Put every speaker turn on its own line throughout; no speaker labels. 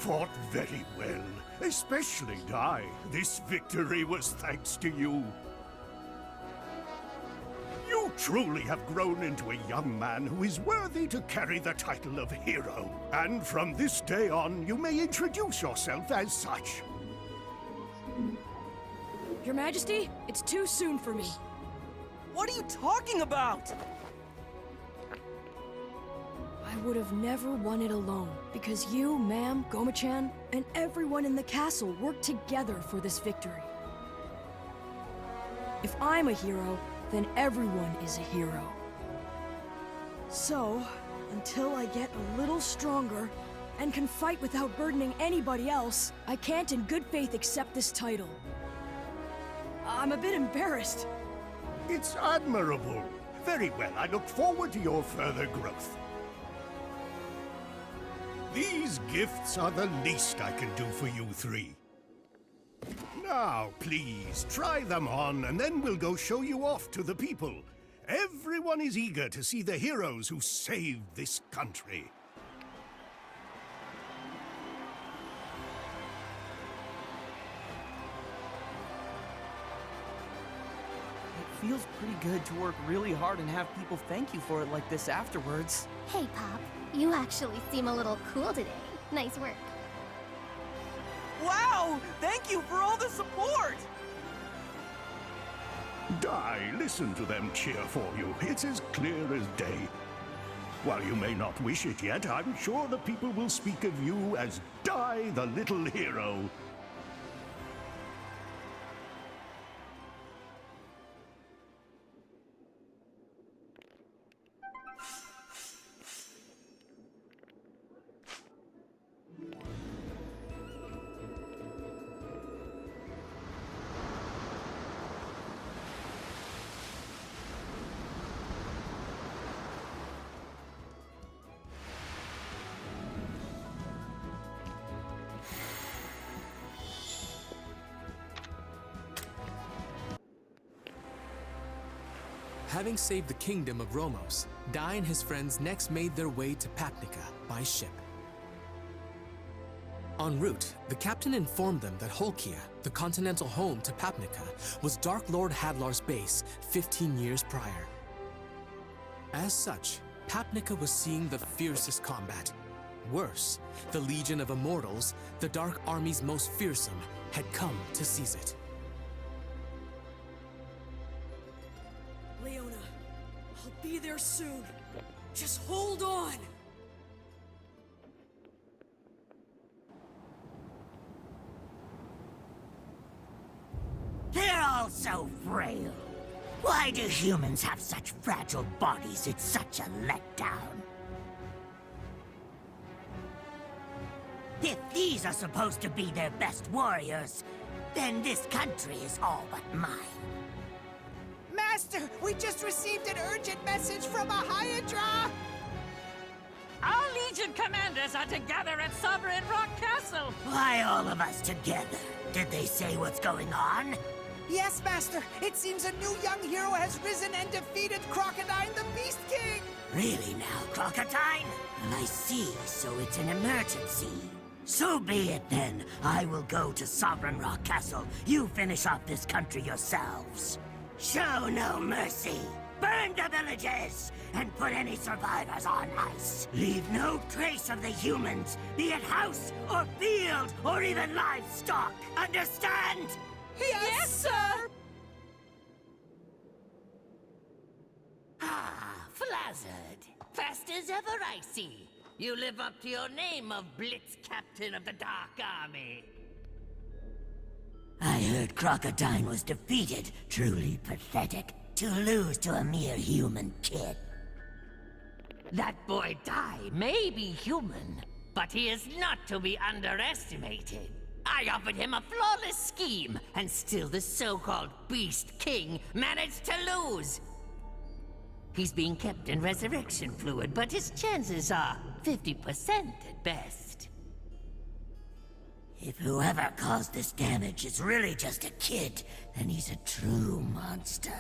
fought very well, especially Dai. This victory was thanks to you. You truly have grown into a young man who is worthy to carry the title of hero. And from this day on, you may introduce yourself as such.
Your Majesty, it's too soon for me.
What are you talking about?
I would have never won it alone, because you, ma'am, Goma-chan, and everyone in the castle worked together for this victory. If I'm a hero, then everyone is a hero. So, until I get a little stronger and can fight without burdening anybody else, I can't in good faith accept this title. I'm a bit embarrassed.
It's admirable. Very well, I look forward to your further growth. These gifts are the least I can do for you three. Now, please, try them on, and then we'll go show you off to the people. Everyone is eager to see the heroes who saved this country.
It feels pretty good to work really hard and have people thank you for it like this afterwards.
Hey, Pop. You actually seem a little cool today. Nice work.
Wow! Thank you for all the support!
Dai, listen to them cheer for you. It's as clear as day. While you may not wish it yet, I'm sure the people will speak of you as Dai the Little Hero.
Having saved the kingdom of Romos, Dai and his friends next made their way to Patnica by ship. En route, the captain informed them that Holkia, the continental home to Patnica, was Dark Lord Hadlar's base 15 years prior. As such, Patnica was seeing the fiercest combat. Worse, the Legion of Immortals, the Dark Army's most fearsome, had come to seize it.
Leona, I'll be there soon. Just hold on!
They're all so frail. Why do humans have such fragile bodies? It's such a letdown. If these are supposed to be their best warriors, then this country is all but mine.
Master, we just received an urgent message from a Hydra!
Our Legion commanders are together at Sovereign Rock Castle!
Why all of us together? Did they say what's going on?
Yes, Master. It seems a new young hero has risen and defeated Crocodile the Beast King!
Really now, Crocodile? I see, so it's an emergency. So be it then. I will go to Sovereign Rock Castle. You finish off this country yourselves. Show no mercy. Burn the villages and put any survivors on ice. Leave no trace of the humans, be it house or field or even livestock. Understand?
Yes, sir!
Ah, Flazzard. Fast as ever, I see. You live up to your name of Blitz Captain of the Dark Army.
I heard Crocodile was defeated. Truly pathetic. To lose to a mere human kid.
That boy Dai may be human, but he is not to be underestimated. I offered him a flawless scheme, and still the so-called Beast King managed to lose. He's being kept in resurrection fluid, but his chances are 50% at best.
If whoever caused this damage is really just a kid, then he's a true monster.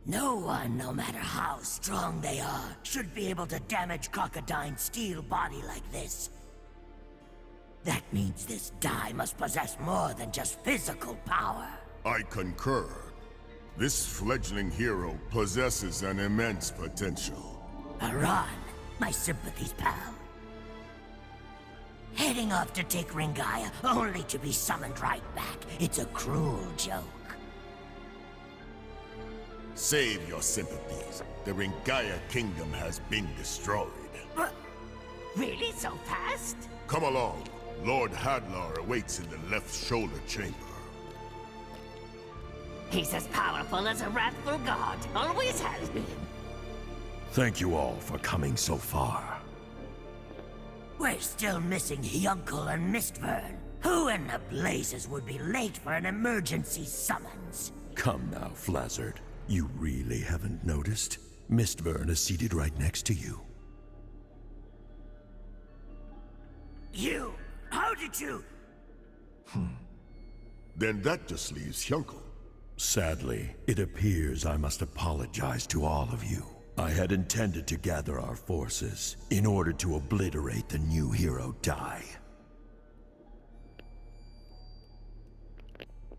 No one, no matter how strong they are, should be able to damage Crocodile's steel body like this. That means this die must possess more than just physical power.
I concur. This fledgling hero possesses an immense potential.
Aran, my sympathies, pal. Heading off to take Ringaya, only to be summoned right back. It's a cruel joke.
Save your sympathies. The Ringaya kingdom has been destroyed.
Really so fast?
Come along. Lord Hadlar awaits in the left shoulder chamber.
He's as powerful as a wrathful god. Always has been.
Thank you all for coming so far.
We're still missing Hyuncle and Mistburn. Who in the blazes would be late for an emergency summons?
Come now, Flazzard. You really haven't noticed? Mistburn is seated right next to you.
You? How did you?
Then that just leaves Hyuncle.
Sadly, it appears I must apologize to all of you. I had intended to gather our forces in order to obliterate the new hero Dai.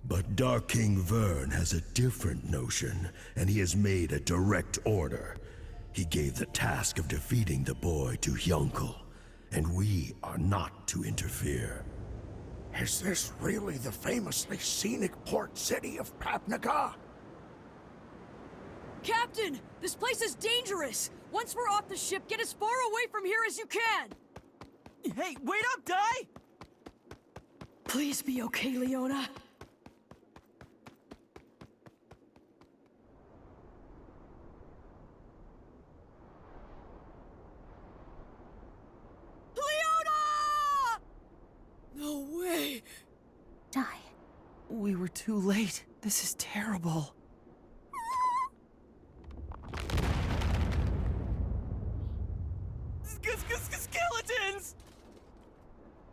But Dark King Vern has a different notion, and he has made a direct order. He gave the task of defeating the boy to Hyuncle, and we are not to interfere.
Is this really the famously scenic port city of Papnaga?
Captain! This place is dangerous! Once we're off the ship, get as far away from here as you can!
Hey, wait up, Dai!
Please be okay, Leona. Leona! No way!
Dai.
We were too late. This is terrible. Skeletons!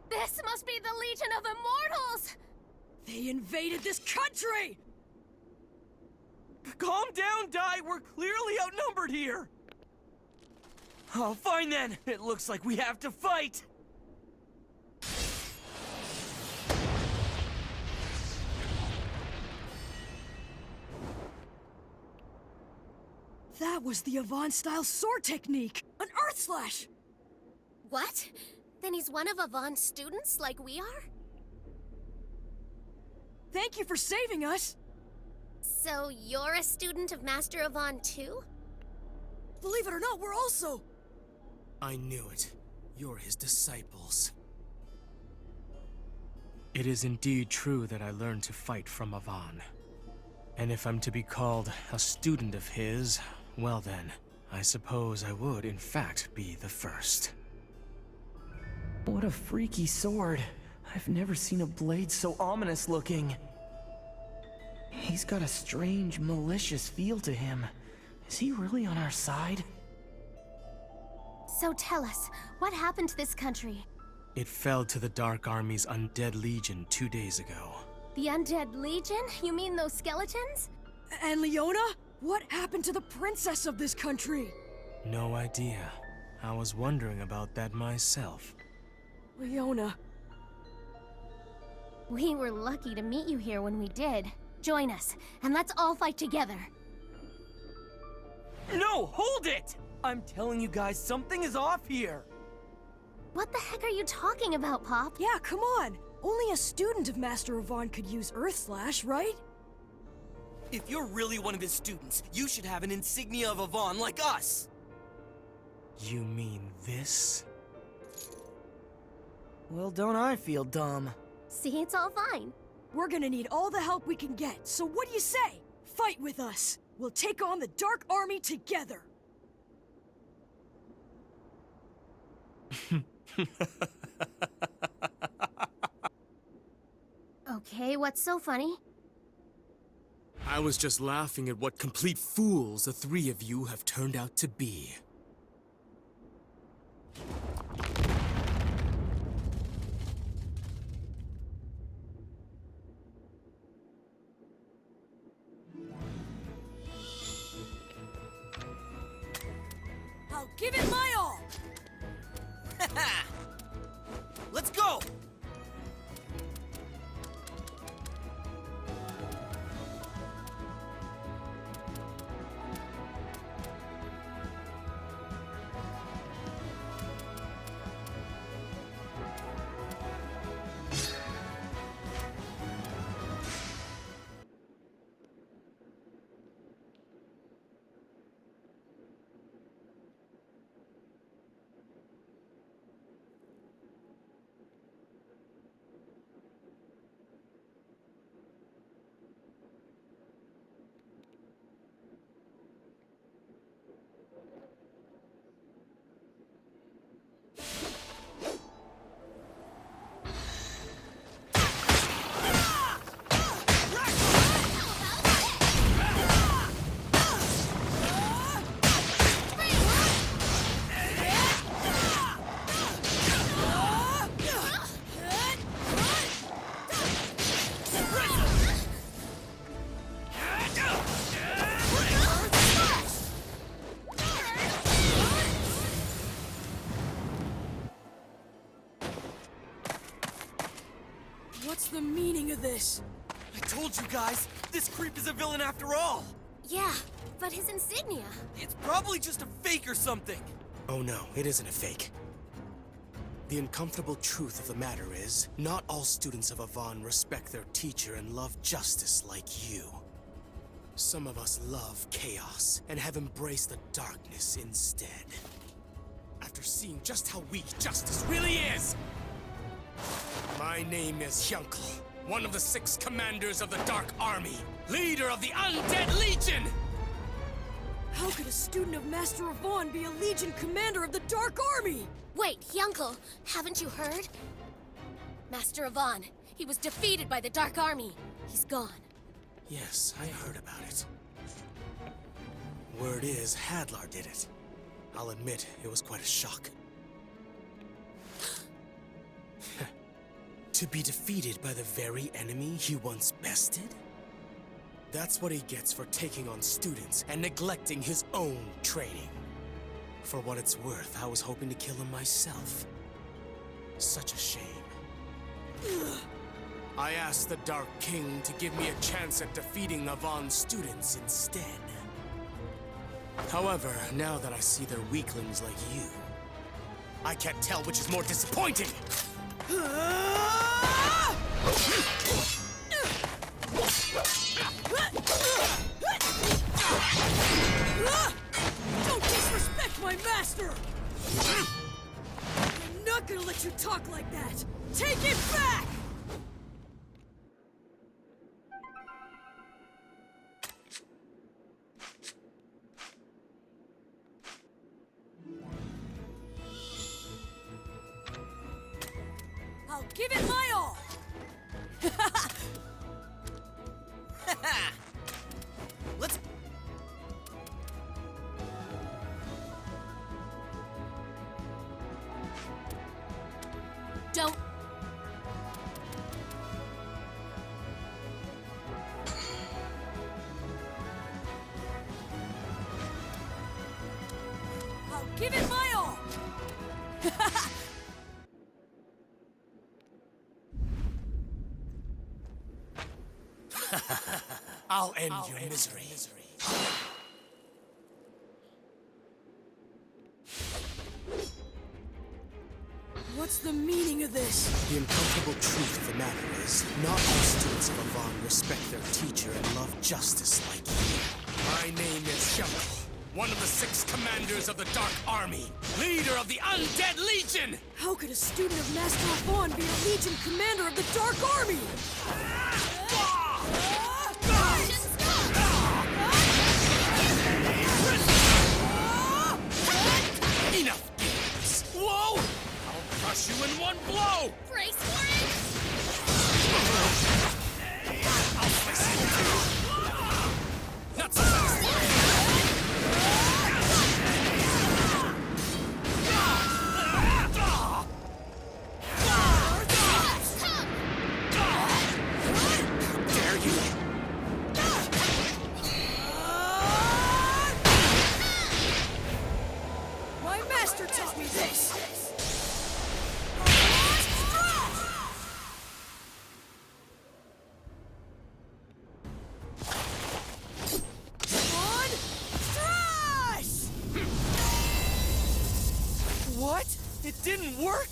This must be the Legion of Immortals!
They invaded this country!
Calm down, Dai. We're clearly outnumbered here. Oh, fine then. It looks like we have to fight.
That was the Avant-style sword technique! An Earth Slash!
What? Then he's one of Avon's students like we are?
Thank you for saving us!
So you're a student of Master Avon too?
Believe it or not, we're also...
I knew it. You're his disciples. It is indeed true that I learned to fight from Avon. And if I'm to be called a student of his, well then, I suppose I would in fact be the first.
What a freaky sword. I've never seen a blade so ominous looking. He's got a strange, malicious feel to him. Is he really on our side?
So tell us, what happened to this country?
It fell to the Dark Army's undead legion 2 days ago.
The Undead Legion? You mean those skeletons?
And Leona? What happened to the princess of this country?
No idea. I was wondering about that myself.
Leona...
We were lucky to meet you here when we did. Join us, and let's all fight together.
No, hold it! I'm telling you guys, something is off here.
What the heck are you talking about, Pop?
Yeah, come on! Only a student of Master Avon could use Earth Slash, right?
If you're really one of his students, you should have an insignia of Avon like us!
You mean this?
Well, don't I feel dumb?
See, it's all fine.
We're gonna need all the help we can get, so what do you say? Fight with us! We'll take on the Dark Army together!
Okay, what's so funny?
I was just laughing at what complete fools the three of you have turned out to be.
I'll give it my all!
Let's go!
of this?
I told you guys, this creep is a villain after all!
Yeah, but his insignia.
It's probably just a fake or something!
Oh no, it isn't a fake. The uncomfortable truth of the matter is, not all students of Avon respect their teacher and love justice like you. Some of us love chaos and have embraced the darkness instead. After seeing just how weak justice really is! My name is Hyunkel, one of the 6 commanders of the Dark Army, leader of the Undead Legion!
How could a student of Master Avon be a Legion commander of the Dark Army?
Wait, Hyunkel, haven't you heard? Master Avon, he was defeated by the Dark Army. He's gone.
Yes, I heard about it. Word is, Hadlar did it. I'll admit, it was quite a shock. To be defeated by the very enemy he once bested? That's what he gets for taking on students and neglecting his own training. For what it's worth, I was hoping to kill him myself. Such a shame. I asked the Dark King to give me a chance at defeating Avon's students instead. However, now that I see they're weaklings like you, I can't tell which is more disappointing!
Don't disrespect my master! I'm not gonna let you talk like that! Take it back! I'll give it my all!
Let's...
Don't.
I'll give it my all!
I'll end your misery.
What's the meaning of this?
The uncomfortable truth of the matter is, not all students of Avon respect their teacher and love justice like you. My name is Jogo, one of the 6 commanders of the Dark Army, leader of the Undead Legion!
How could a student of Master Avon be a Legion commander of the Dark Army?
Enough games! Whoa! I'll crush you in one blow!
Brace for it!
I'll slice you too! Not so fast! Dare you!
My master taught me this!
What? It didn't work?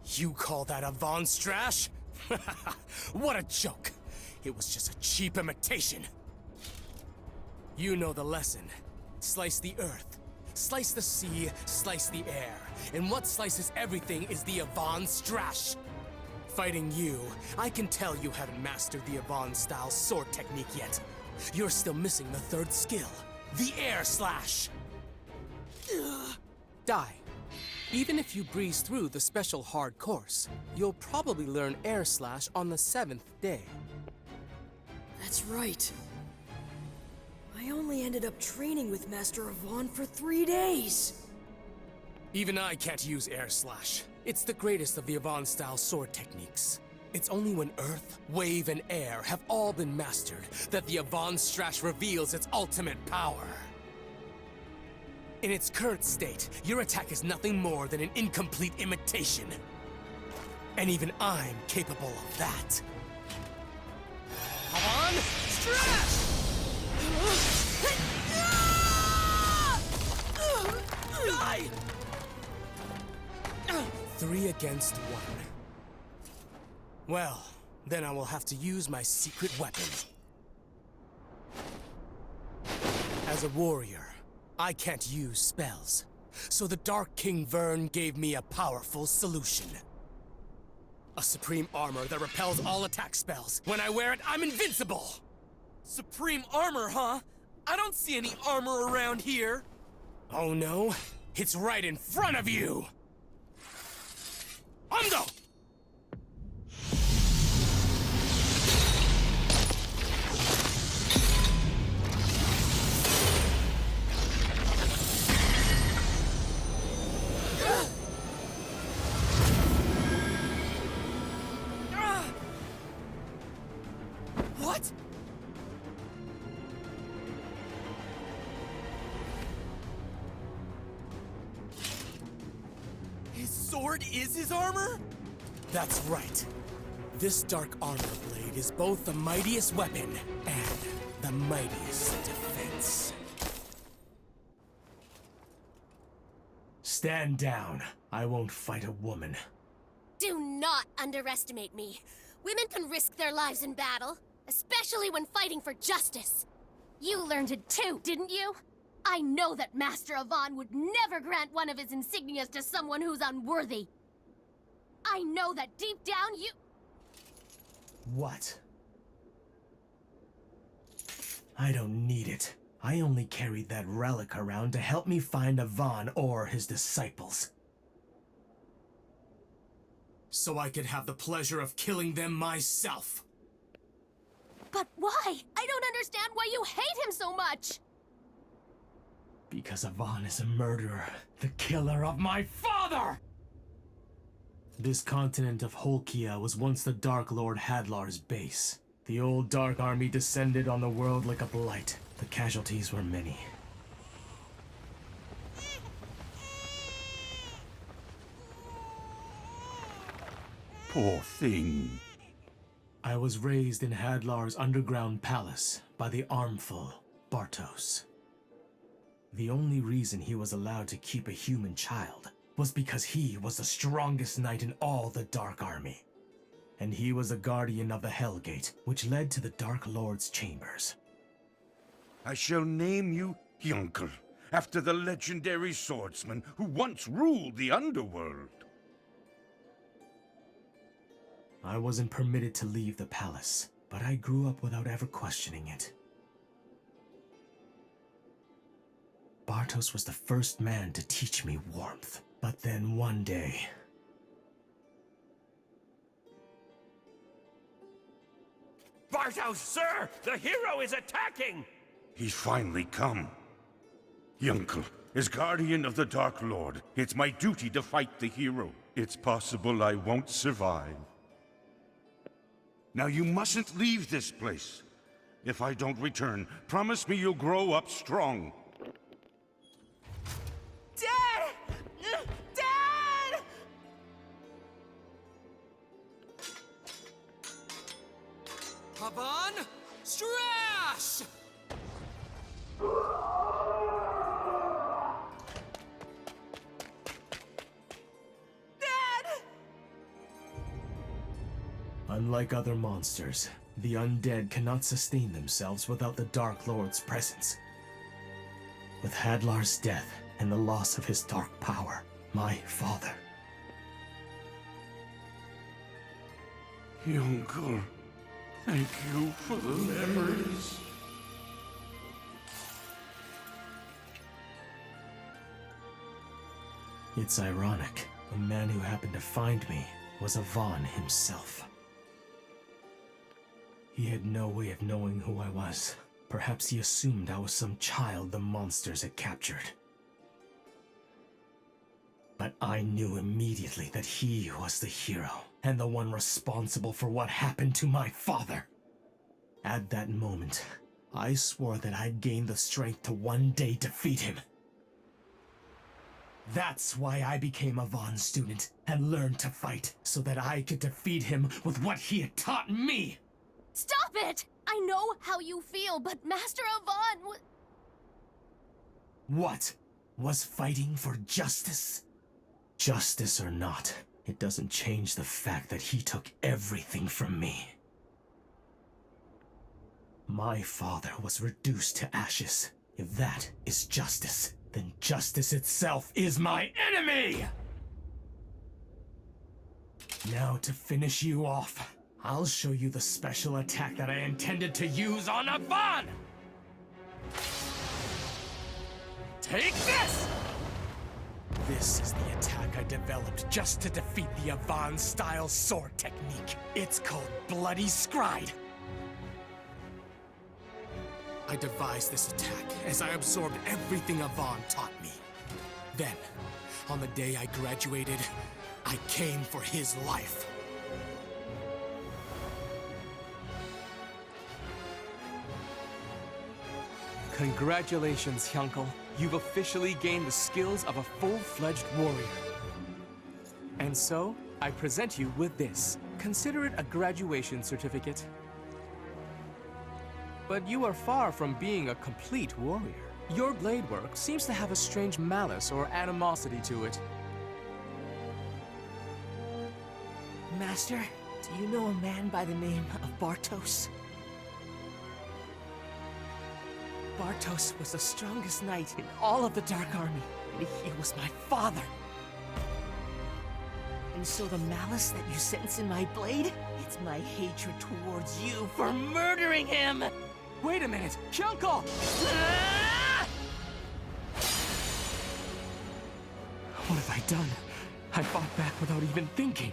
You call that a Von Strash? What a joke! It was just a cheap imitation. You know the lesson. Slice the earth, slice the sea, slice the air. And what slices everything is the Avon Strash. Fighting you, I can tell you haven't mastered the Avon-style sword technique yet. You're still missing the 3rd skill, the Air Slash. Die. Even if you breeze through the special hard course, you'll probably learn Air Slash on the 7th day.
That's right. I only ended up training with Master Avon for 3 days.
Even I can't use Air Slash. It's the greatest of the Avon-style sword techniques. It's only when Earth, Wave, and Air have all been mastered that the Avon Strash reveals its ultimate power. In its current state, your attack is nothing more than an incomplete imitation. And even I'm capable of that. Come on, stretch! 3 against 1. Well, then I will have to use my secret weapon. As a warrior, I can't use spells. So the Dark King Vern gave me a powerful solution. A supreme armor that repels all attack spells. When I wear it, I'm invincible!
Supreme armor, huh? I don't see any armor around here.
Oh no? It's right in front of you! Undo!
What? His sword is his armor?
That's right. This dark armor blade is both the mightiest weapon and the mightiest defense. Stand down. I won't fight a woman.
Do not underestimate me. Women can risk their lives in battle, especially when fighting for justice. You learned it too, didn't you? I know that Master Avon would never grant one of his insignias to someone who's unworthy. I know that deep down you...
What? I don't need it. I only carried that relic around to help me find Avon or his disciples. So I could have the pleasure of killing them myself.
But why? I don't understand why you hate him so much!
Because Avon is a murderer, the killer of my father! This continent of Holkia was once the Dark Lord Hadlar's base. The old Dark Army descended on the world like a blight. The casualties were many.
Poor thing.
I was raised in Hadlar's underground palace by the armful Bartos. The only reason he was allowed to keep a human child was because he was the strongest knight in all the Dark Army. And he was a guardian of the Hellgate, which led to the Dark Lord's chambers.
I shall name you Yunkel, after the legendary swordsman who once ruled the underworld.
I wasn't permitted to leave the palace, but I grew up without ever questioning it. Bartos was the first man to teach me warmth. But then one day...
Bartos, sir! The hero is attacking!
He's finally come. Yunkel, as guardian of the Dark Lord, it's my duty to fight the hero. It's possible I won't survive. Now you mustn't leave this place. If I don't return, promise me you'll grow up strong.
Dad! Dad! Avon, Strash! Dad!
Unlike other monsters, the undead cannot sustain themselves without the Dark Lord's presence. With Hadlar's death and the loss of his dark power, my father...
Yunkel, thank you for the memories.
It's ironic. The man who happened to find me was Avon himself. He had no way of knowing who I was. Perhaps he assumed I was some child the monsters had captured. But I knew immediately that he was the hero, and the one responsible for what happened to my father. At that moment, I swore that I'd gain the strength to one day defeat him.
That's why I became a Vaughn student and learned to fight, so that I could defeat him with what he had taught me!
Stop it! I know how you feel, but Master Avon
What? Was fighting for justice? Justice or not, it doesn't change the fact that he took everything from me. My father was reduced to ashes. If that is justice, then justice itself is my enemy! Now to finish you off, I'll show you the special attack that I intended to use on Avon! Take this! This is the attack I developed just to defeat the Avon-style sword technique. It's called Bloody Scride. I devised this attack as I absorbed everything Avon taught me. Then, on the day I graduated, I came for his life. Congratulations, Hyunkel. You've officially gained the skills of a full-fledged warrior. And so, I present you with this. Consider it a graduation certificate. But you are far from being a complete warrior. Your blade work seems to have a strange malice or animosity to it.
Master, do you know a man by the name of Bartos? Bartos was the strongest knight in all of the Dark Army, and he was my father. And so the malice that you sense in my blade, it's my hatred towards you for murdering him!
Wait a minute! Hyunkel!
Ah!
What have I done? I fought back without even thinking.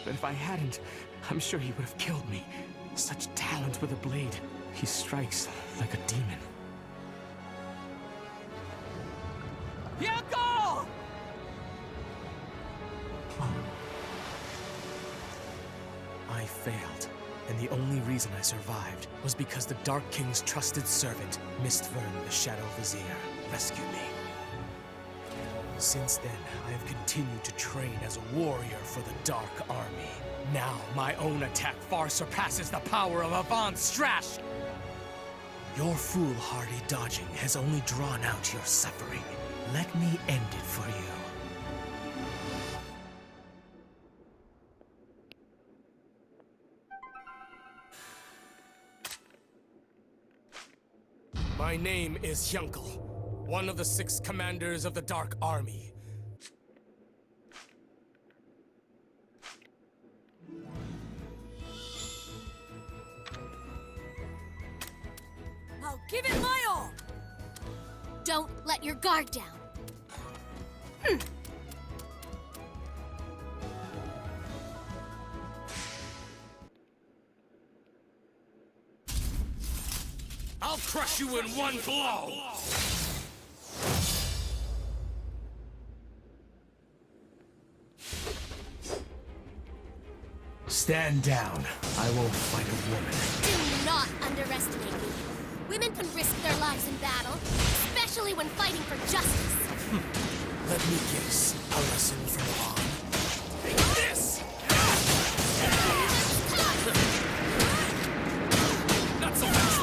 But if I hadn't, I'm sure he would have killed me. Such talent with a blade. He strikes like a demon. Hyunkel! I failed, and the only reason I survived was because the Dark King's trusted servant, Mistvern the Shadow Vizier, rescued me. Since then, I have continued to train as a warrior for the Dark Army. Now, my own attack far surpasses the power of Avon's Strash! Your foolhardy dodging has only drawn out your suffering. Let me end it for you. My name is Hyunkel, one of the 6 commanders of the Dark Army.
I'll give it my all!
Don't let your guard down.
I'll crush you in one blow! Stand down. I won't fight a woman.
Do not underestimate me. Women can risk their lives in battle, especially when fighting for justice.
Let me guess. A lesson from Vaughn. Take this! Not so fast!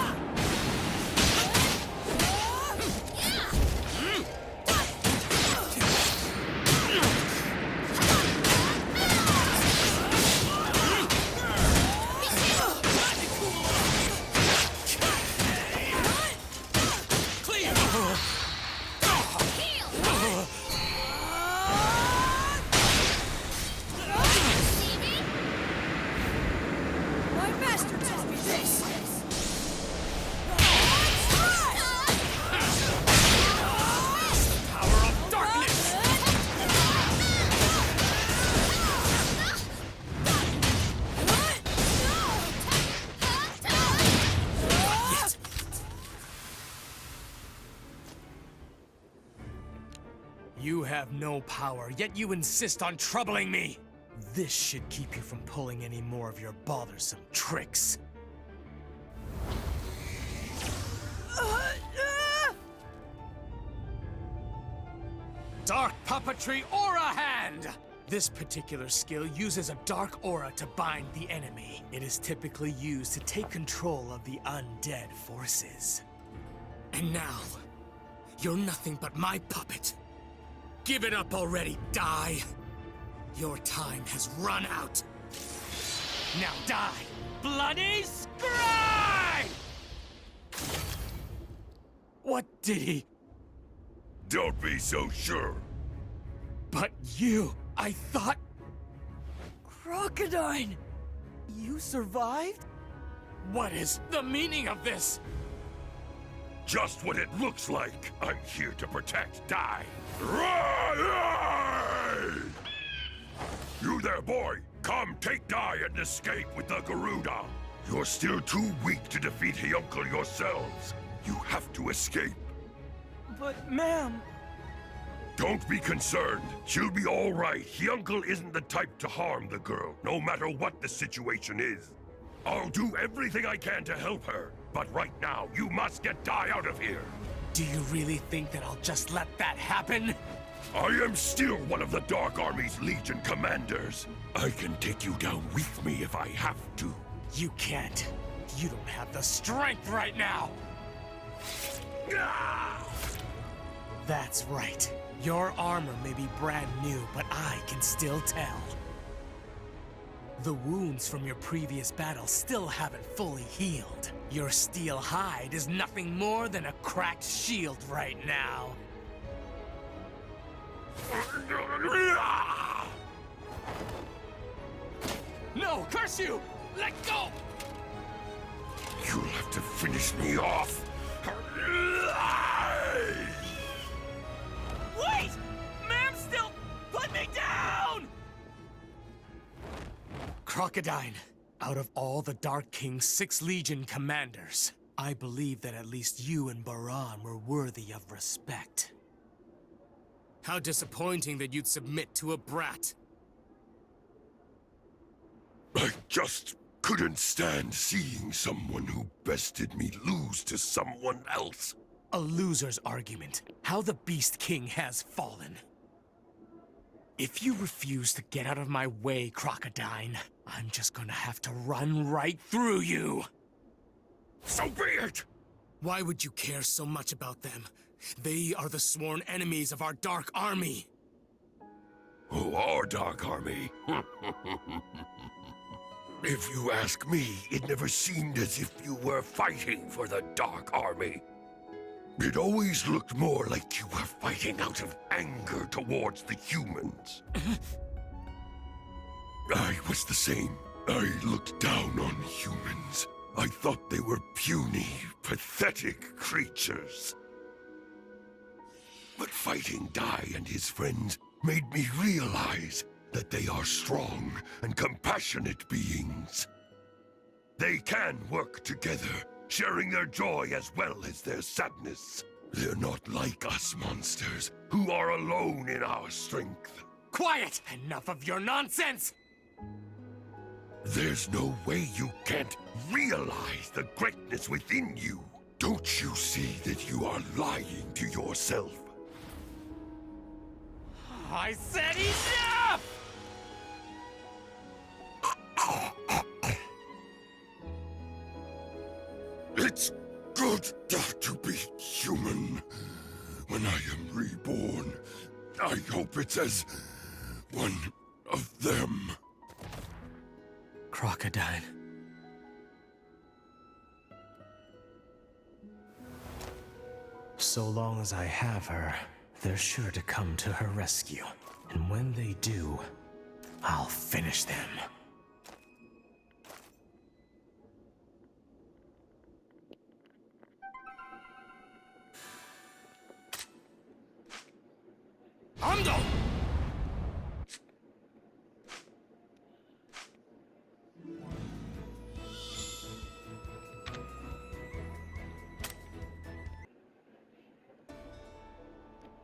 You have no power, yet you insist on troubling me! This should keep you from pulling any more of your bothersome tricks. Dark Puppetry Aura Hand! This particular skill uses a dark aura to bind the enemy. It is typically used to take control of the undead forces. And now, you're nothing but my puppet. Give it up already, die! Your time has run out. Now die, bloody scribe! What did he...
Don't be so sure.
But you, I thought...
Crocodile!
You survived? What is the meaning of this?
Just what it looks like. I'm here to protect Dai. You there, boy. Come take Dai and escape with the Garuda. You're still too weak to defeat Hyuncle yourselves. You have to escape.
But, ma'am...
Don't be concerned. She'll be all right. Hyuncle isn't the type to harm the girl, no matter what the situation is. I'll do everything I can to help her. But right now, you must get Dai out of here.
Do you really think that I'll just let that happen?
I am still one of the Dark Army's Legion commanders. I can take you down with me if I have to.
You can't. You don't have the strength right now. That's right. Your armor may be brand new, but I can still tell. The wounds from your previous battle still haven't fully healed. Your steel hide is nothing more than a cracked shield right now. No, curse you! Let go!
You'll have to finish me off.
Wait! Ma'am, still... Put me down! Crocodile, out of all the Dark King's 6 Legion commanders, I believe that at least you and Baran were worthy of respect. How disappointing that you'd submit to a brat.
I just couldn't stand seeing someone who bested me lose to someone else.
A loser's argument. How the Beast King has fallen. If you refuse to get out of my way, Crocodile, I'm just gonna have to run right through you.
So be it!
Why would you care so much about them? They are the sworn enemies of our Dark Army.
Oh, our Dark Army? If you ask me, it never seemed as if you were fighting for the Dark Army. It always looked more like you were fighting out of anger towards the humans. I was the same. I looked down on humans. I thought they were puny, pathetic creatures. But fighting Dai and his friends made me realize that they are strong and compassionate beings. They can work together, sharing their joy as well as their sadness. They're not like us monsters, who are alone in our strength.
Quiet! Enough of your nonsense!
There's no way you can't realize the greatness within you. Don't you see that you are lying to yourself?
I said enough!
It's good to be human. When I am reborn, I hope it's as one of them.
Crocodile. So long as I have her, they're sure to come to her rescue. And when they do, I'll finish them. Ando!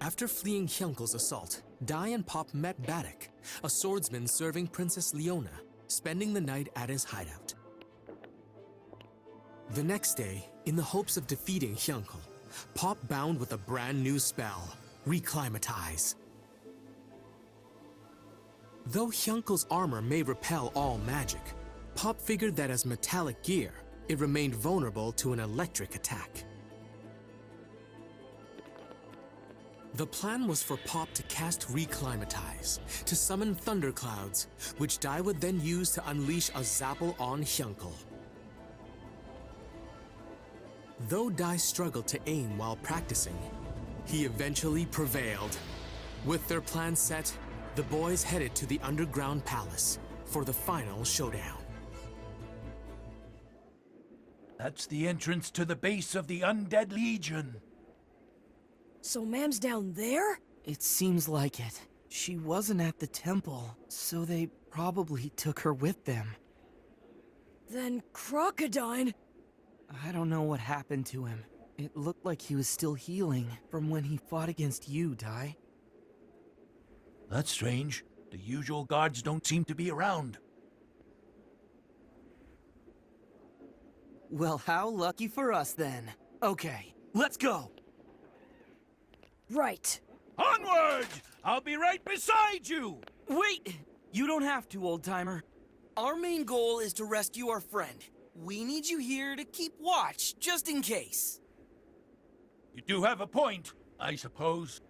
After fleeing Hyuncle's assault, Dai and Pop met Baddock, a swordsman serving Princess Leona, spending the night at his hideout. The next day, in the hopes of defeating Hyuncle, Pop bound with a brand new spell, Reclimatize.
Though Hyunkel's armor may repel all magic, Pop figured that as metallic gear, it remained vulnerable to an electric attack. The plan was for Pop to cast Reclimatize, to summon thunderclouds, which Dai would then use to unleash a Zapple on Hyunkel. Though Dai struggled to aim while practicing, he eventually prevailed. With their plan set, the boys headed to the underground palace for the final showdown.
That's the entrance to the base of the Undead Legion.
So Mam's down there?
It seems like it. She wasn't at the temple, so they probably took her with them.
Then Crocodile...
I don't know what happened to him. It looked like he was still healing from when he fought against you, Dai.
That's strange. The usual guards don't seem to be around.
Well, how lucky for us then. Okay, let's go!
Right.
Onward! I'll be right beside you!
Wait! You don't have to, old-timer. Our main goal is to rescue our friend. We need you here to keep watch, just in case.
You do have a point, I suppose.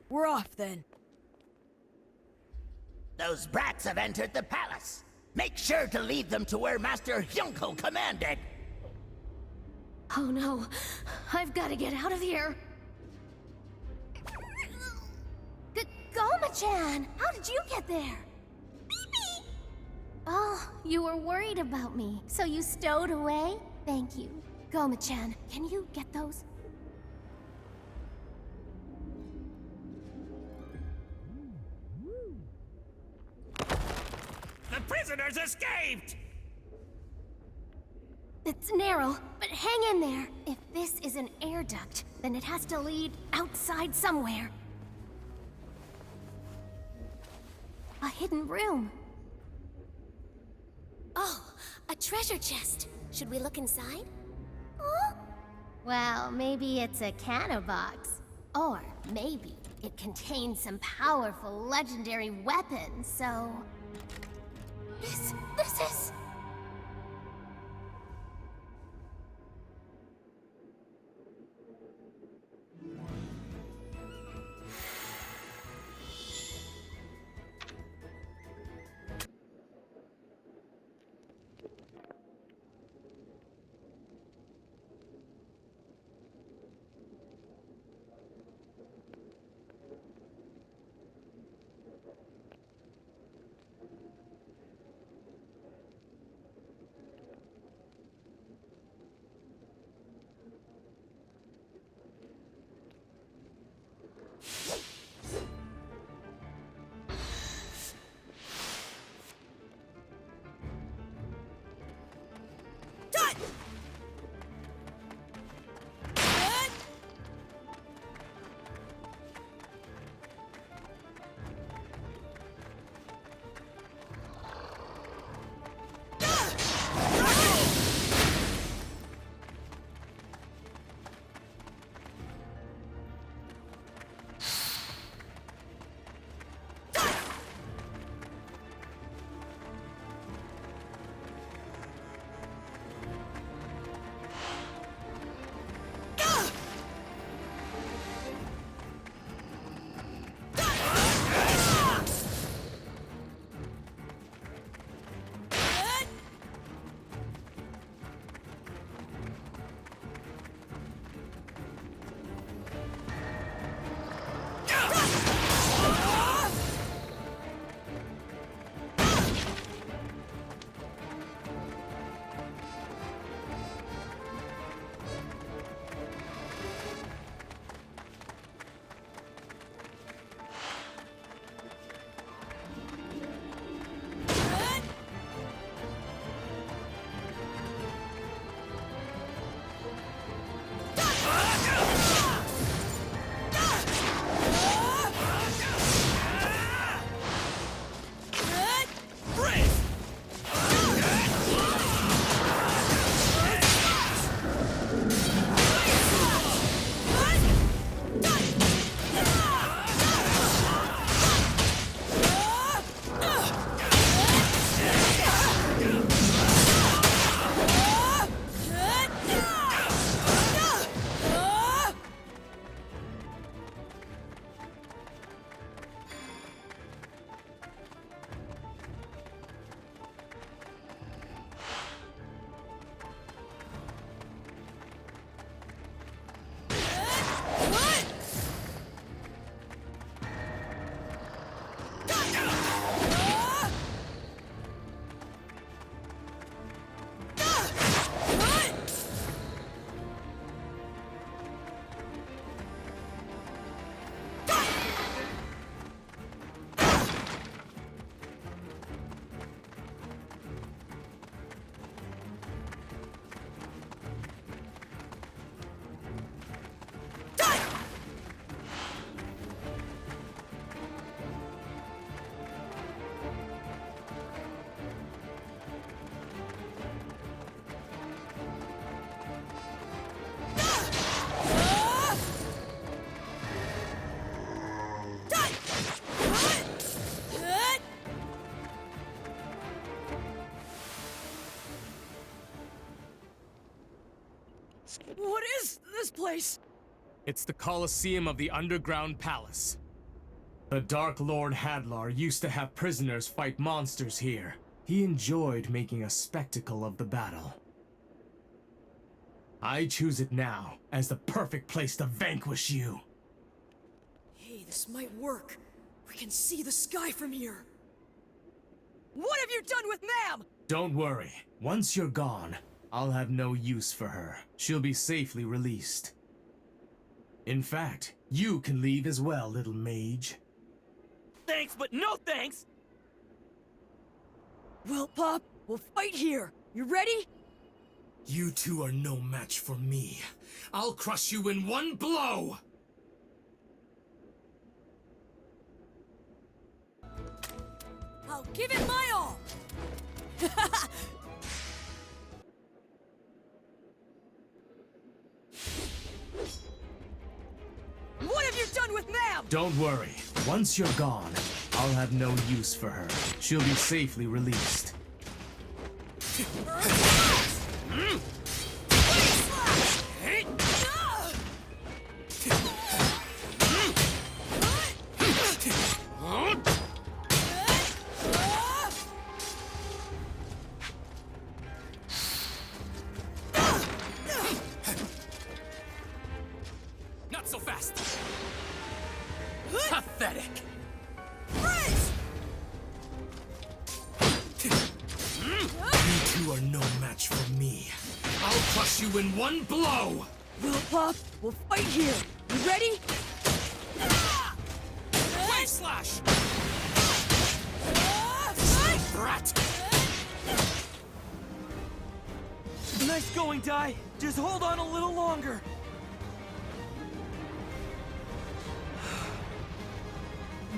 We're off then.
Those brats have entered the palace. Make sure to lead them to where Master Hyunkel commanded.
Oh no, I've got to get out of here. Goma-chan, how did you get there? Oh, you were worried about me, so you stowed away? Thank you. Goma-chan, can you get those?
The prisoners escaped!
It's narrow, but hang in there. If this is an air duct, then it has to lead outside somewhere. A hidden room. Oh, a treasure chest. Should we look inside? Huh? Well, maybe it's a canna box. Or maybe it contains some powerful legendary weapons, so... This is...
What is this place?
It's the Colosseum of the Underground Palace. The Dark Lord Hadlar used to have prisoners fight monsters here. He enjoyed making a spectacle of the battle. I choose it now as the perfect place to vanquish you.
Hey, this might work. We can see the sky from here. What have you done with Ma'am?
Don't worry. Once you're gone, I'll have no use for her. She'll be safely released. In fact, you can leave as well, little mage.
Thanks, but no thanks!
Well, Pop, we'll fight here. You ready?
You two are no match for me. I'll crush you in one blow!
I'll give it my all! What have you done with Ma'am?
Don't worry. Once you're gone, I'll have no use for her. She'll be safely released.
Not so fast! Pathetic!
You two are no match for me. I'll crush you in one blow!
Well, Pop, we'll fight here. You ready?
Wave slash!
Brat!
Nice going, Dai. Just hold on a little longer.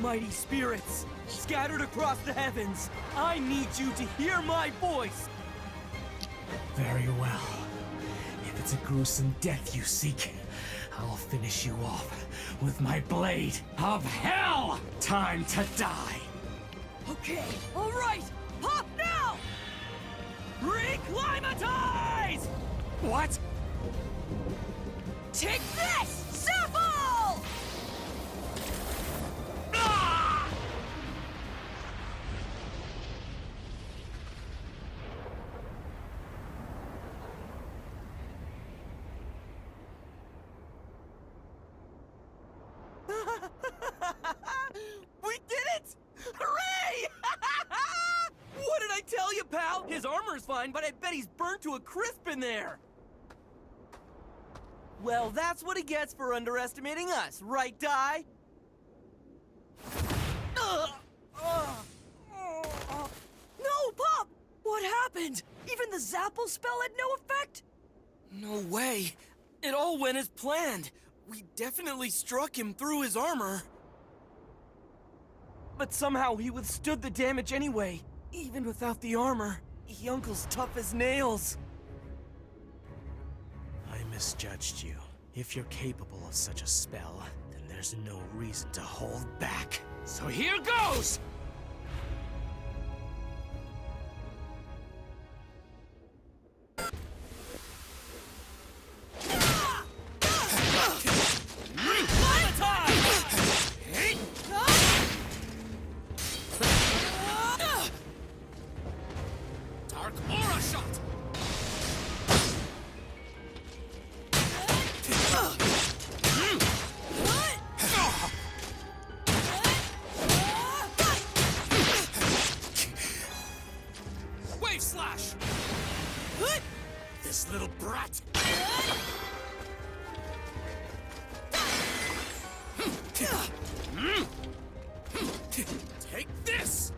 Mighty spirits, scattered across the heavens, I need you to hear my voice!
Very well. If it's a gruesome death you seek, I'll finish you off with my blade of hell! Time to die!
Okay, all right! Pop now!
Reclimatize!
What?
Take this! Sample!
We did it! Hooray! What did I tell you, pal? His armor's fine, but I bet he's burnt to a crisp in there. Well, that's what he gets for underestimating us, right, Dai?
No, Pop! What happened? Even the Zapple spell had no effect?
No way. It all went as planned. We definitely struck him through his armor. But somehow he withstood the damage anyway. Even without the armor, Yunkle's tough as nails.
I misjudged you. If you're capable of such a spell, then there's no reason to hold back. So here goes!
Dark Aura Shot! Wave Slash!
This little brat!
Take this!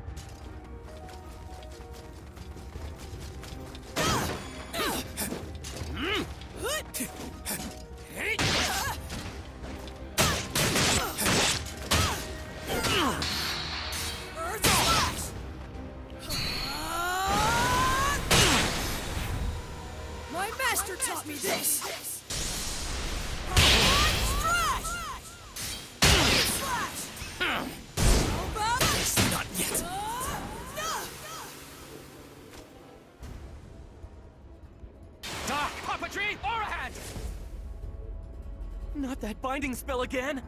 My master taught me this!
Not yet! Dark Puppetry Aura Hand! that binding spell again!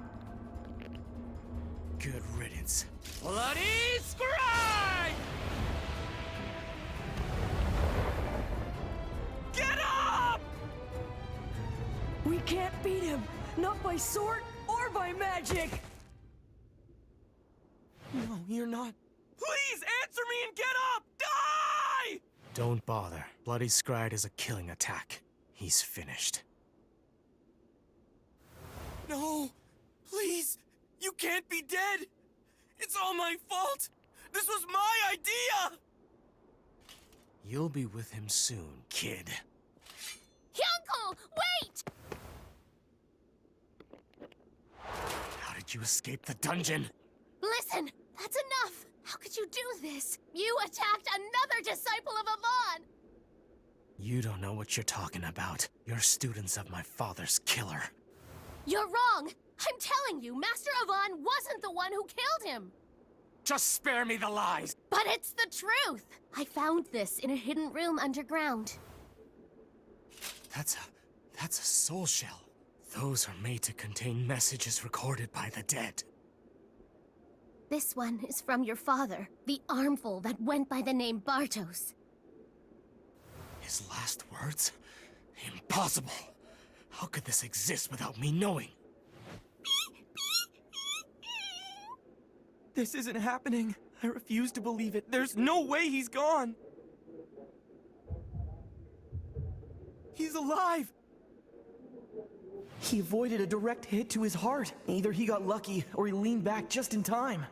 Good riddance. Bloody Scribe! Get up!
We can't beat him, not by sword or by magic!
No, you're not. Please answer me and get up! Die!
Don't bother. Bloody Scribe is a killing attack. He's finished.
No! Please! You can't be dead! It's all my fault! This was my idea!
You'll be with him soon, kid.
Hyunko, wait!
How did you escape the dungeon?
Listen, that's enough! How could you do this? You attacked another disciple of Avon!
You don't know what you're talking about. You're students of my father's killer.
You're wrong! I'm telling you, Master Avon wasn't the one who killed him!
Just spare me the lies!
But it's the truth! I found this in a hidden room underground.
That's a soul shell. Those are made to contain messages recorded by the dead.
This one is from your father, the armful that went by the name Bartos.
His last words? Impossible! How could this exist without me knowing?
This isn't happening. I refuse to believe it. There's no way he's gone. He's alive! He avoided a direct hit to his heart. Either he got lucky, or he leaned back just in time.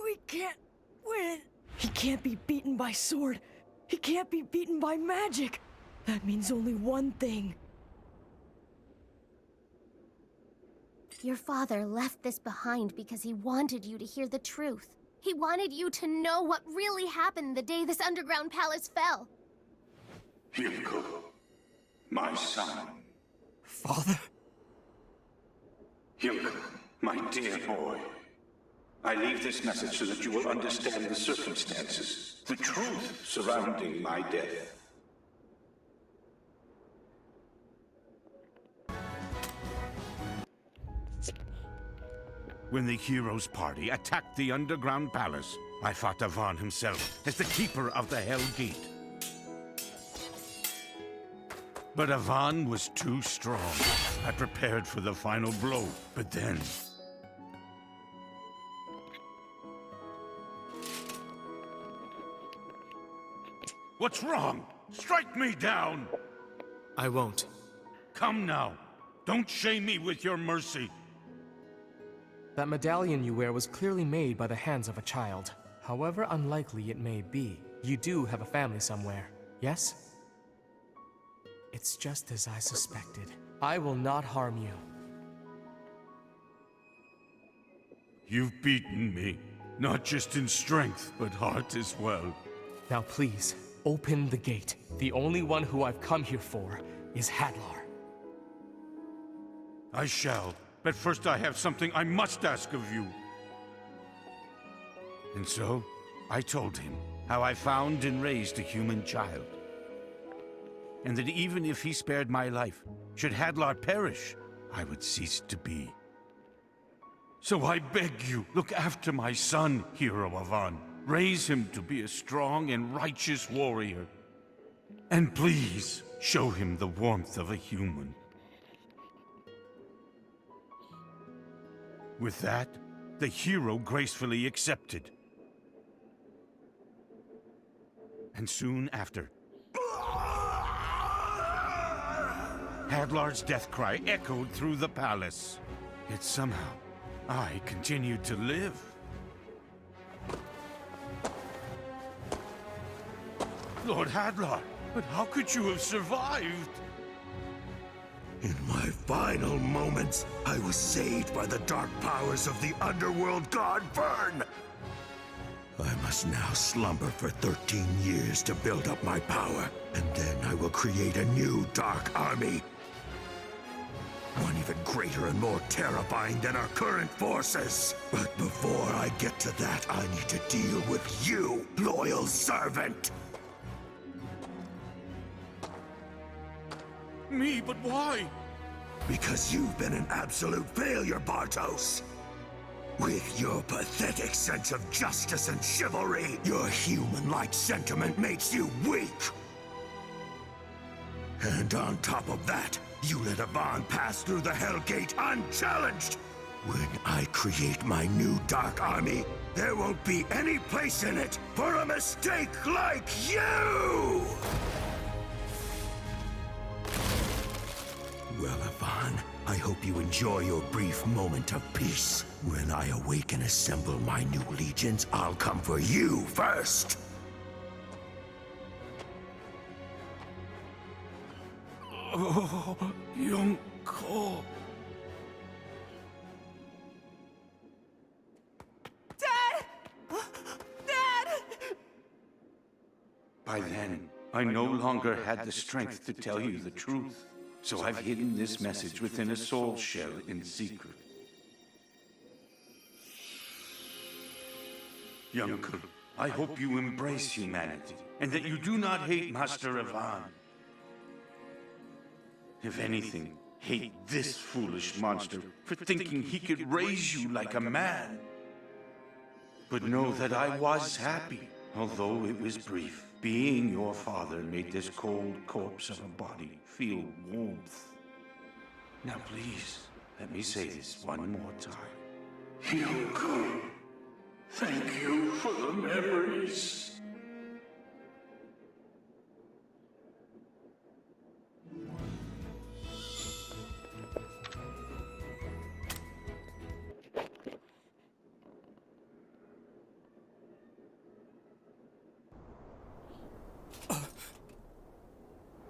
We can't win. He can't be beaten by sword. He can't be beaten by magic. That means only one thing.
Your father left this behind because he wanted you to hear the truth. He wanted you to know what really happened the day this underground palace fell.
Ficou, my son.
Father?
Ficou, my dear boy. I leave this message so that you will understand the circumstances, the truth surrounding my death. When the heroes' party attacked the underground palace, I fought Avon himself as the keeper of the Hell Gate. But Avon was too strong. I prepared for the final blow, but then... What's wrong? Strike me down!
I won't.
Come now. Don't shame me with your mercy.
That medallion you wear was clearly made by the hands of a child. However unlikely it may be, you do have a family somewhere, yes? It's just as I suspected. I will not harm you.
You've beaten me, not just in strength, but heart as well.
Now please, open the gate. The only one who I've come here for is Hadlar.
I shall, but first I have something I must ask of you. And so, I told him how I found and raised a human child. And that even if he spared my life, should Hadlar perish, I would cease to be. So I beg you, look after my son, Hero Avon. Raise him to be a strong and righteous warrior. And please, show him the warmth of a human. With that, the hero gracefully accepted. And soon after, Hadlar's death cry echoed through the palace. Yet somehow, I continued to live. Lord Hadlar, but how could you have survived?
In my final moments, I was saved by the dark powers of the underworld god Vern. I must now slumber for 13 years to build up my power, and then I will create a new dark army. One even greater and more terrifying than our current forces. But before I get to that, I need to deal with you, loyal servant.
Me, but why?
because you've been an absolute failure, Bartos. With your pathetic sense of justice and chivalry, your human-like sentiment makes you weak. And on top of that, you let Yvonne pass through the Hell Gate unchallenged! When I create my new Dark Army, there won't be any place in it for a mistake like you! Well, Yvonne, I hope you enjoy your brief moment of peace. When I awake and assemble my new legions, I'll come for you first!
Oh, Yonko.
Dad! Dad!
By then, I no longer had the strength to tell you the truth, so I've hidden this message within a soul shell in secret. Yonko, I hope you embrace humanity, and that you do not hate Master Yvonne. If anything, hate this foolish monster for thinking he could raise you like a man. But know that I was happy, although it was brief. Being your father made this cold corpse of a body feel warmth. Now please, let me say this one more time.
Yonko, thank you for the memories.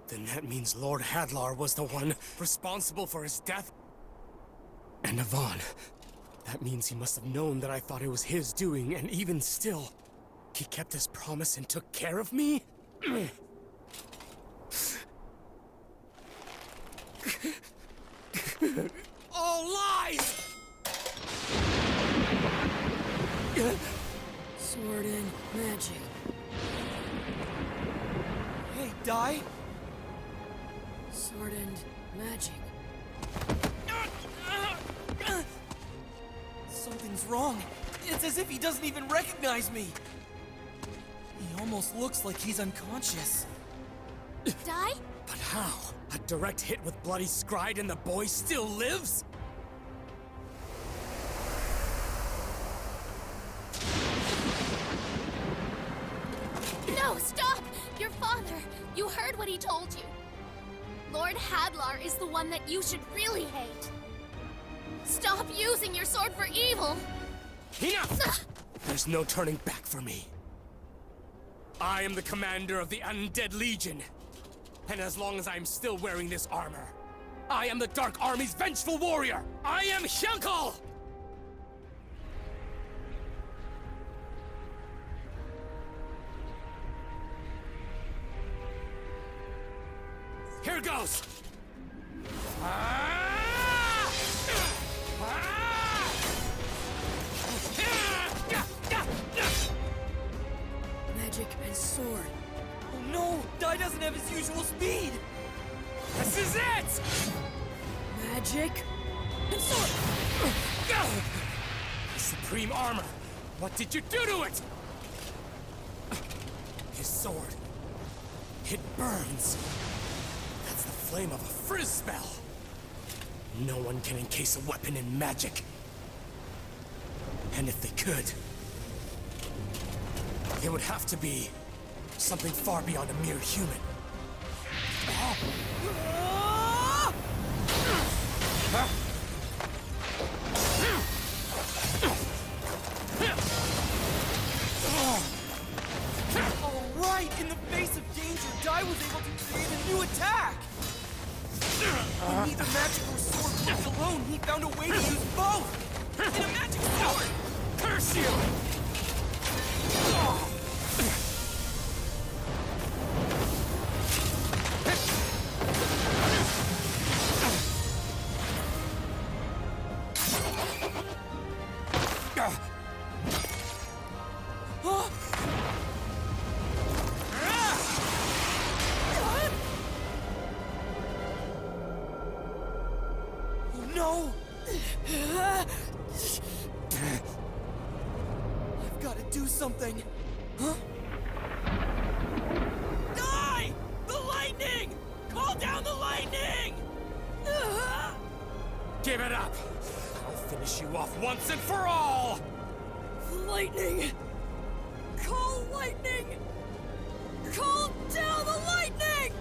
Then that means Lord Hadlar was the one responsible for his death? And Yvonne. That means he must have known that I thought it was his doing, and even still, he kept his promise and took care of me? All lies!
Sword and magic.
Hey, Die?
Sword and magic.
Something's wrong. It's as if he doesn't even recognize me. He almost looks like he's unconscious.
Die?
But how? A direct hit with Bloody Scride and the boy still lives?
No, stop! Your father! You heard what he told you. Lord Hadlar is the one that you should really hate. Stop using your sword for evil!
Enough! There's no turning back for me. I am the commander of the Undead Legion. And as long as I'm still wearing this armor, I am the Dark Army's vengeful warrior! I am Hyunkle! Here goes!
Magic and sword.
Oh no! Die doesn't have his usual speed!
This is it!
Magic and sword!
Supreme armor! What did you do to it? His sword. It burns. That's the flame of a frizz spell. No one can encase a weapon in magic. And if they could, it would have to be something far beyond a mere human.
All right! In the face of danger, Die was able to create a new attack! When neither magic or sword worked alone, he found a way to use both! In a magic sword!
Curse you! Oh.
do something. Huh?
Die! The lightning! Call down the lightning! Give it up! I'll finish you off once and for all!
Lightning! Call lightning! Call down the lightning!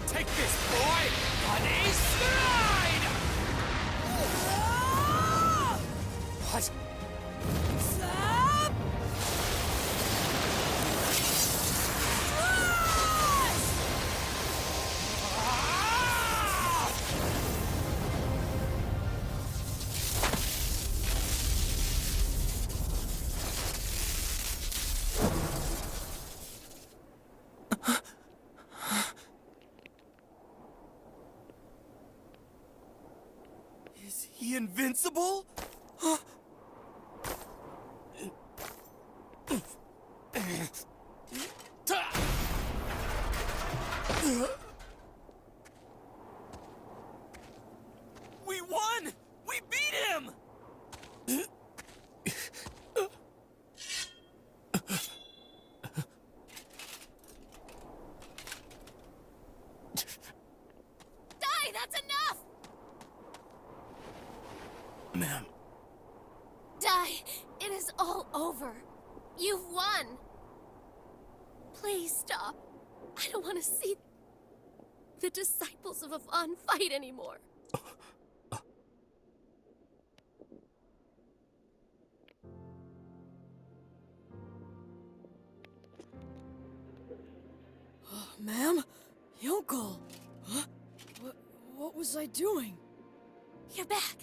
Take this, boy! On a stride! What?
Zap!
Is he invincible? We won! We beat him!
Die! That's enough!
Ma'am.
Die! It is all over. You've won. Please stop. I don't want to see the disciples of Avon fight anymore.
Ma'am? Yonko! Huh? What was I doing?
You're back.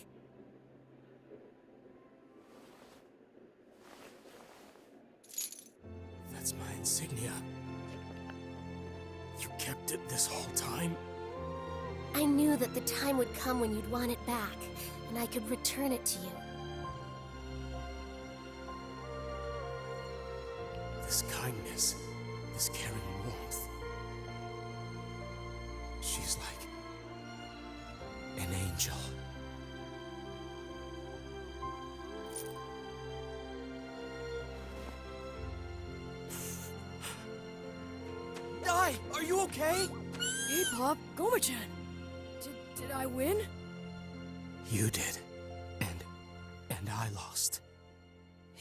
That's my insignia. You kept it this whole time?
I knew that the time would come when you'd want it back, and I could return it to you.
This kindness, this caring warmth. She's like an angel.
Dai, are you okay?
Hey, Pop, Goma-chan. Did I win?
You did. And I lost.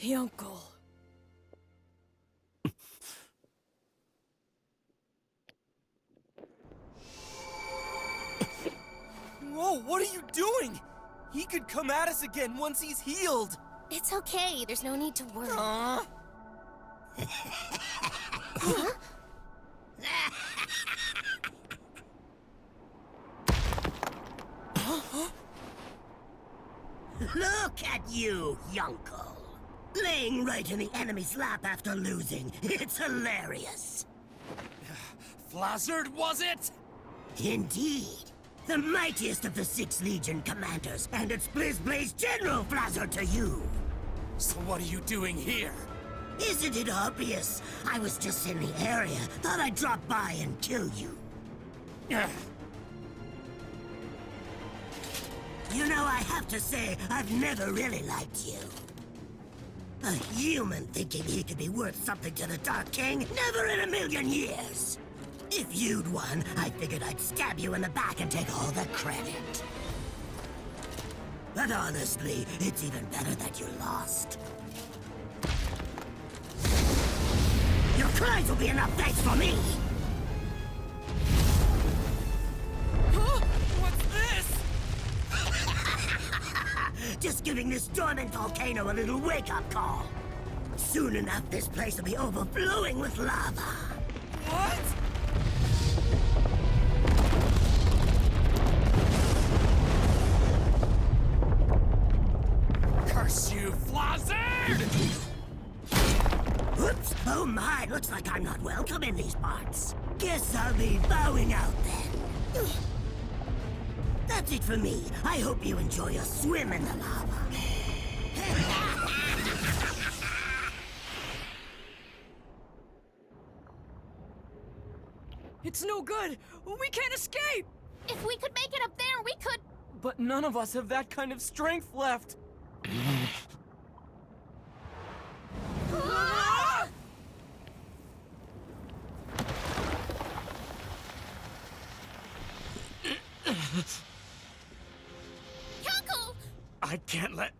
Yonko.
Whoa, what are you doing? He could come at us again once he's healed.
It's okay. There's no need to worry.
Huh?
Look at you, Yonko. Laying right in the enemy's lap after losing. It's hilarious.
Flazzard, was it?
Indeed. The mightiest of the 6 Legion commanders, and it's Blaze General Flazzard to you.
So what are you doing here?
Isn't it obvious? I was just in the area. Thought I'd drop by and kill you. You know, I have to say, I've never really liked you. A human thinking he could be worth something to the Dark King? Never in a million years! If you'd won, I figured I'd stab you in the back and take all the credit. But honestly, it's even better that you lost. Your crimes will be enough thanks for me!
Huh? What's this?
Just giving this dormant volcano a little wake-up call. Soon enough, this place will be overflowing with lava.
What?
Curse you, Flazzard!
Oops! Oh my, looks like I'm not welcome in these parts. Guess I'll be bowing out then. That's it for me. I hope you enjoy your swim in the lava.
It's no good! We can't escape!
If we could make it up there, we could...
But none of us have that kind of strength left.
Ah!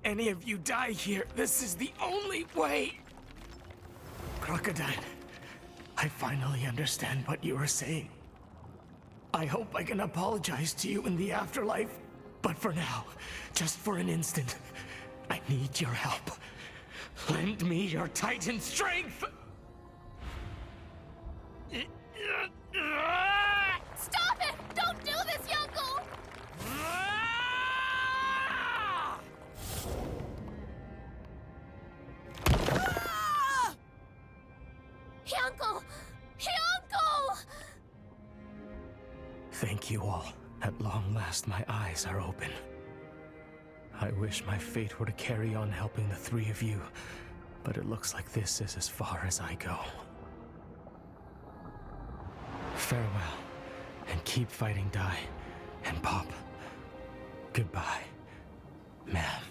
any of you die here, this is the only way. Crocodile, I finally understand what you were saying. I hope I can apologize to you in the afterlife, but for now, just for an instant, I need your help. Lend me your Titan strength!
Stop it! Don't do this, Yunko! Yunko! Yunko!
Thank you all. At long last, my eyes are open. I wish my fate were to carry on helping the three of you, but it looks like this is as far as I go. Farewell, and keep fighting Dai and Pop. Goodbye, ma'am.